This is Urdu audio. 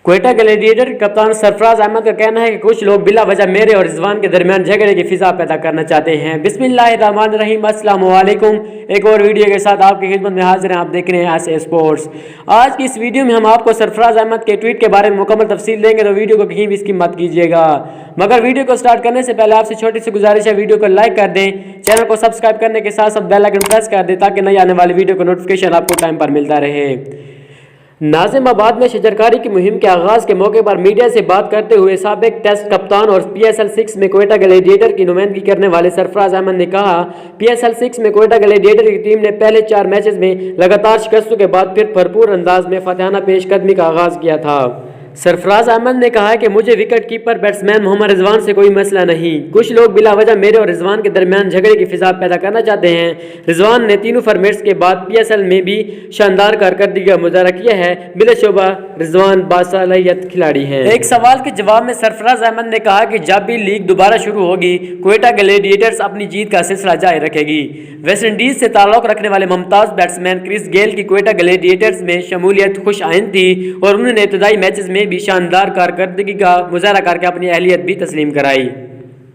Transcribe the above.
کوئٹہ گلیڈیٹر کے کپتان سرفراز احمد کا کہنا ہے کہ کچھ لوگ بلا وجہ میرے اور رضوان کے درمیان جھگڑے کی فضا پیدا کرنا چاہتے ہیں۔ بسم اللہ الرحمن الرحیم، السلام علیکم۔ ایک اور ویڈیو کے ساتھ آپ کی خدمت میں حاضر ہیں، آپ دیکھ رہے ہیں ایس اے سپورٹس۔ آج کی اس ویڈیو میں ہم آپ کو سرفراز احمد کے ٹویٹ کے بارے میں مکمل تفصیل دیں گے، تو ویڈیو کو کہیں بھی اسکپ مت کیجیے گا۔ مگر ویڈیو کو سٹارٹ کرنے سے پہلے آپ سے چھوٹی سی گزارش ہے، ویڈیو کو لائک کر دیں، چینل کو سبسکرائب کرنے کے ساتھ ساتھ بیل آئکن پریس کر دیں تاکہ نئی آنے والی ویڈیو کا نوٹیفیکیشن آپ کو ٹائم پر ملتا رہے۔ ناظم آباد میں شجرکاری کی مہم کے آغاز کے موقع پر میڈیا سے بات کرتے ہوئے سابق ٹیسٹ کپتان اور پی ایس ایل 6 میں کوئٹہ گلیڈیٹر کی نمائندگی کرنے والے سرفراز احمد نے کہا، پی ایس ایل 6 میں کوئٹہ گلیڈیٹر کی ٹیم نے پہلے 4 میچز میں لگاتار شکستوں کے بعد پھر بھرپور انداز میں فاتحانہ پیش قدمی کا آغاز کیا تھا۔ سرفراز احمد نے کہا کہ مجھے وکٹ کیپر بیٹسمین محمد رضوان سے کوئی مسئلہ نہیں، کچھ لوگ بلا وجہ میرے اور رضوان کے درمیان جھگڑے کی فضا پیدا کرنا چاہتے ہیں۔ رضوان نے تینوں فارمیٹس کے بعد پی ایس ایل میں بھی شاندار کارکردگی کا مظاہرہ کیا ہے، بلا شبہ رضوان باصلاحیت کھلاڑی ہیں۔ ایک سوال کے جواب میں سرفراز احمد نے کہا کہ جب بھی لیگ دوبارہ شروع ہوگی، کوئٹہ گلیڈیٹرز اپنی جیت کا سلسلہ جاری رکھے گی۔ ویسٹ انڈیز سے تعلق رکھنے والے ممتاز بیٹسمین کرس گیل کی کوئٹہ گلیڈیٹرز میں شمولیت خوش آئند تھی اور انہوں نے ابتدائی میچز میں بھی شاندار کارکردگی کا مظاہرہ کر کے اپنی اہلیت بھی تسلیم کرائی۔